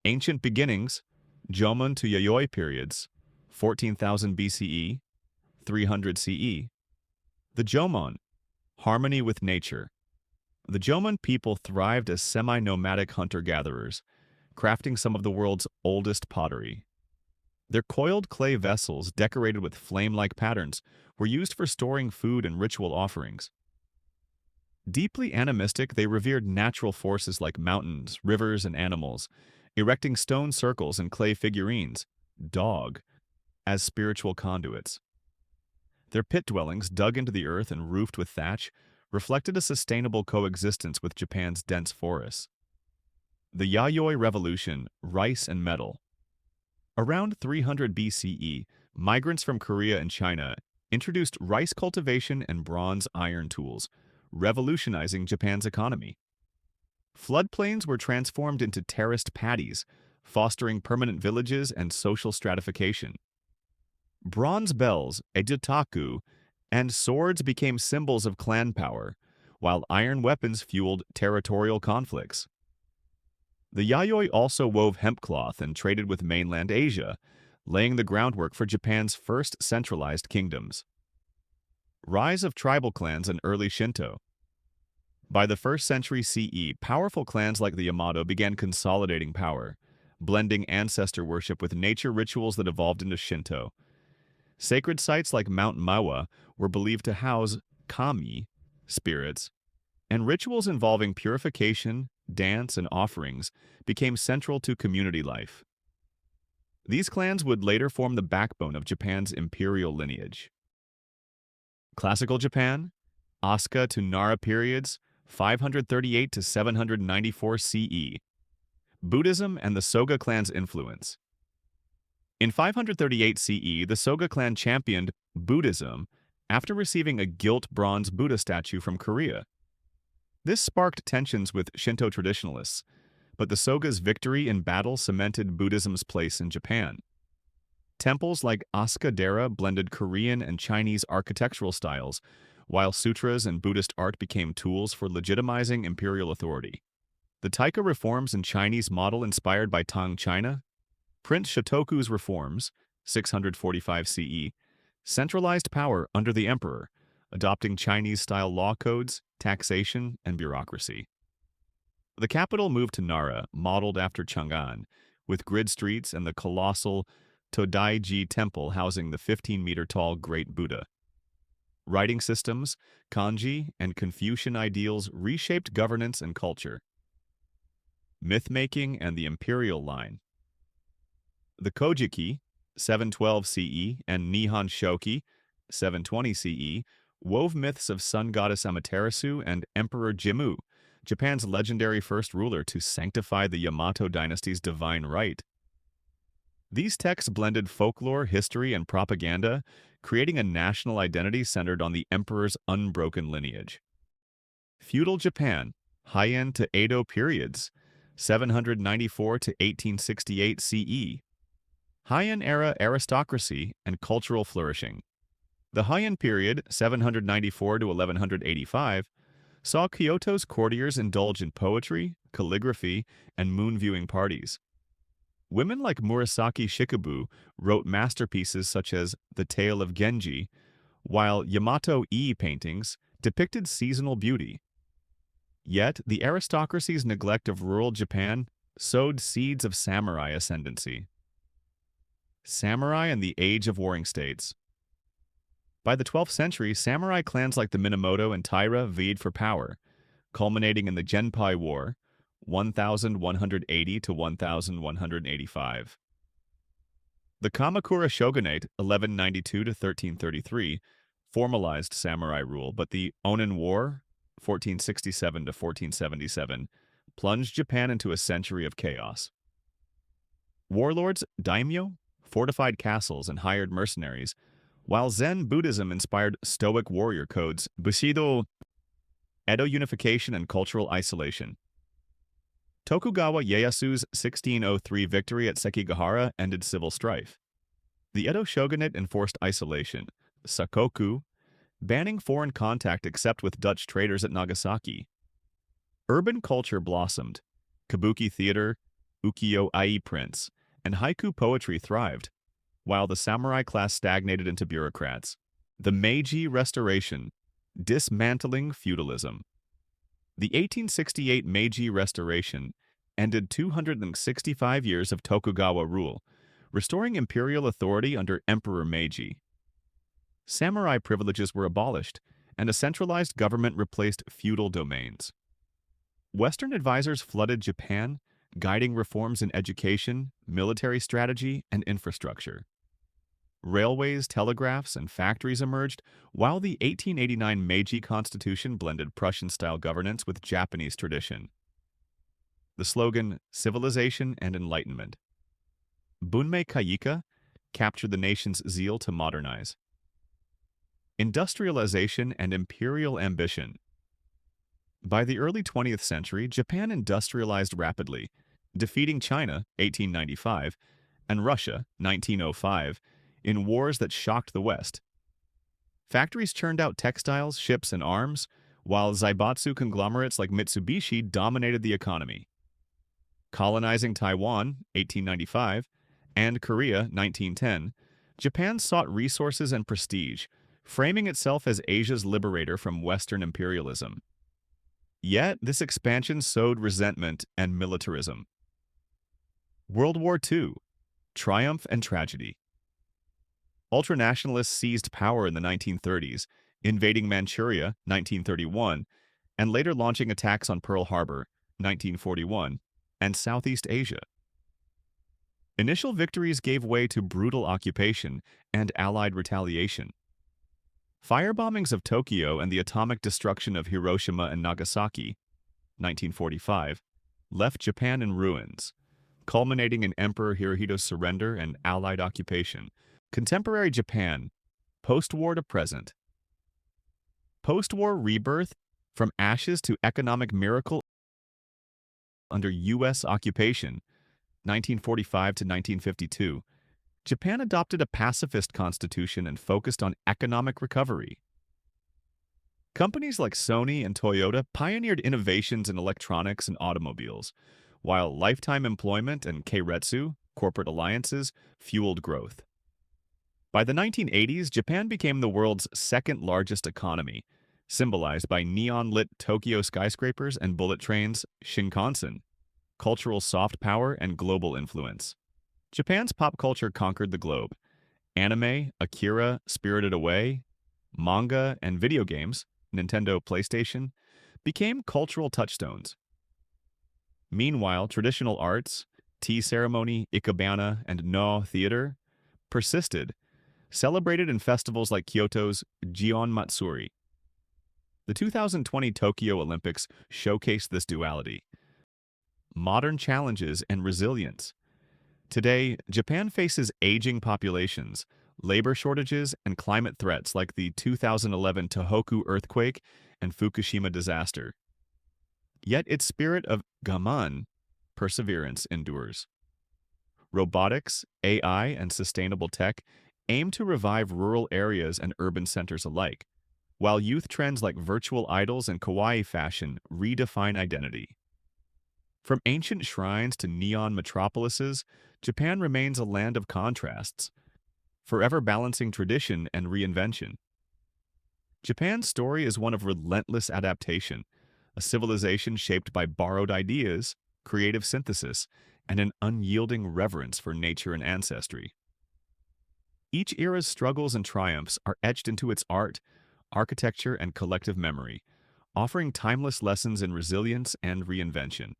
Ancient beginnings, Jomon to Yayoi periods, 14,000 BCE, 300 CE. The Jomon, harmony with nature. The Jomon people thrived as semi-nomadic hunter-gatherers, crafting some of the world's oldest pottery. Their coiled clay vessels, decorated with flame-like patterns, were used for storing food and ritual offerings. Deeply animistic, they revered natural forces like mountains, rivers, and animals, erecting stone circles and clay figurines, dog, as spiritual conduits. Their pit dwellings, dug into the earth and roofed with thatch, reflected a sustainable coexistence with Japan's dense forests. The Yayoi Revolution, rice and metal. Around 300 BCE, migrants from Korea and China introduced rice cultivation and bronze iron tools, revolutionizing Japan's economy. Floodplains were transformed into terraced paddies, fostering permanent villages and social stratification. Bronze bells, ejutaku, and swords became symbols of clan power, while iron weapons fueled territorial conflicts. The Yayoi also wove hemp cloth and traded with mainland Asia, laying the groundwork for Japan's first centralized kingdoms. Rise of tribal clans and early Shinto. By the 1st century CE, powerful clans like the Yamato began consolidating power, blending ancestor worship with nature rituals that evolved into Shinto. Sacred sites like Mount Mawa were believed to house kami, spirits, and rituals involving purification, dance, and offerings became central to community life. These clans would later form the backbone of Japan's imperial lineage. Classical Japan, Asuka to Nara periods, 538 to 794 CE. Buddhism and the Soga clan's influence. In 538 CE, the Soga clan championed Buddhism after receiving a gilt bronze Buddha statue from Korea. This sparked tensions with Shinto traditionalists, but the Soga's victory in battle cemented Buddhism's place in Japan. Temples like Asuka-dera blended Korean and Chinese architectural styles, while sutras and Buddhist art became tools for legitimizing imperial authority. The Taika reforms in Chinese model inspired by Tang China, Prince Shotoku's reforms, 645 CE, centralized power under the emperor, adopting Chinese-style law codes, taxation, and bureaucracy. The capital moved to Nara, modeled after Chang'an, with grid streets and the colossal Todaiji Temple housing the 15-meter-tall Great Buddha. Writing systems, kanji, and Confucian ideals reshaped governance and culture. Myth-making and the imperial line. The Kojiki, 712 CE, and Nihon Shoki, 720 CE, wove myths of sun goddess Amaterasu and Emperor Jimmu, Japan's legendary first ruler, to sanctify the Yamato dynasty's divine right. These texts blended folklore, history, and propaganda, creating a national identity centered on the emperor's unbroken lineage. Feudal Japan, Heian to Edo periods, 794 to 1868 CE. Heian-era aristocracy and cultural flourishing. The Heian period, 794 to 1185, saw Kyoto's courtiers indulge in poetry, calligraphy, and moon-viewing parties. Women like Murasaki Shikabu wrote masterpieces such as The Tale of Genji, while Yamato-e paintings depicted seasonal beauty. Yet, the aristocracy's neglect of rural Japan sowed seeds of samurai ascendancy. Samurai and the Age of Warring States. By the 12th century, samurai clans like the Minamoto and Taira vied for power, culminating in the Genpei War, 1180 to 1185. The Kamakura Shogunate, 1192 to 1333, formalized samurai rule, but the Onin War, 1467 to 1477, plunged Japan into a century of chaos. Warlords, daimyo, fortified castles, and hired mercenaries, while Zen Buddhism inspired Stoic warrior codes, Bushido, Edo unification and cultural isolation. Tokugawa Ieyasu's 1603 victory at Sekigahara ended civil strife. The Edo shogunate enforced isolation, sakoku, banning foreign contact except with Dutch traders at Nagasaki. Urban culture blossomed. Kabuki theater, ukiyo-ai prints, and haiku poetry thrived, while the samurai class stagnated into bureaucrats. The Meiji Restoration, dismantling feudalism. The 1868 Meiji Restoration ended 265 years of Tokugawa rule, restoring imperial authority under Emperor Meiji. Samurai privileges were abolished, and a centralized government replaced feudal domains. Western advisors flooded Japan, guiding reforms in education, military strategy, and infrastructure. Railways, telegraphs, and factories emerged, while the 1889 Meiji Constitution blended Prussian-style governance with Japanese tradition. The slogan, Civilization and Enlightenment. Bunmei Kaika captured the nation's zeal to modernize. Industrialization and imperial ambition. By the early 20th century, Japan industrialized rapidly, defeating China, 1895, and Russia, 1905, in wars that shocked the West. Factories churned out textiles, ships, and arms, while zaibatsu conglomerates like Mitsubishi dominated the economy. Colonizing Taiwan, 1895, and Korea, 1910, Japan sought resources and prestige, framing itself as Asia's liberator from Western imperialism. Yet, this expansion sowed resentment and militarism. World War II, triumph and tragedy. Ultranationalists seized power in the 1930s, invading Manchuria, 1931, and later launching attacks on Pearl Harbor, 1941, and Southeast Asia. Initial victories gave way to brutal occupation and Allied retaliation. Firebombings of Tokyo and the atomic destruction of Hiroshima and Nagasaki, 1945, left Japan in ruins, culminating in Emperor Hirohito's surrender and Allied occupation. Contemporary Japan, post-war to present. Post-war rebirth, from ashes to economic miracle under U.S. occupation, 1945 to 1952. Japan adopted a pacifist constitution and focused on economic recovery. Companies like Sony and Toyota pioneered innovations in electronics and automobiles, while lifetime employment and keiretsu, corporate alliances, fueled growth. By the 1980s, Japan became the world's second-largest economy, symbolized by neon-lit Tokyo skyscrapers and bullet trains, Shinkansen, cultural soft power, and global influence. Japan's pop culture conquered the globe. Anime, Akira, Spirited Away, manga, and video games, Nintendo, PlayStation, became cultural touchstones. Meanwhile, traditional arts, tea ceremony, ikebana, and no theater persisted, celebrated in festivals like Kyoto's Gion Matsuri. The 2020 Tokyo Olympics showcased this duality. Modern challenges and resilience. Today, Japan faces aging populations, labor shortages, and climate threats like the 2011 Tohoku earthquake and Fukushima disaster. Yet its spirit of gaman, perseverance, endures. Robotics, AI, and sustainable tech aim to revive rural areas and urban centers alike, while youth trends like virtual idols and kawaii fashion redefine identity. From ancient shrines to neon metropolises, Japan remains a land of contrasts, forever balancing tradition and reinvention. Japan's story is one of relentless adaptation, a civilization shaped by borrowed ideas, creative synthesis, and an unyielding reverence for nature and ancestry. Each era's struggles and triumphs are etched into its art, architecture, and collective memory, offering timeless lessons in resilience and reinvention.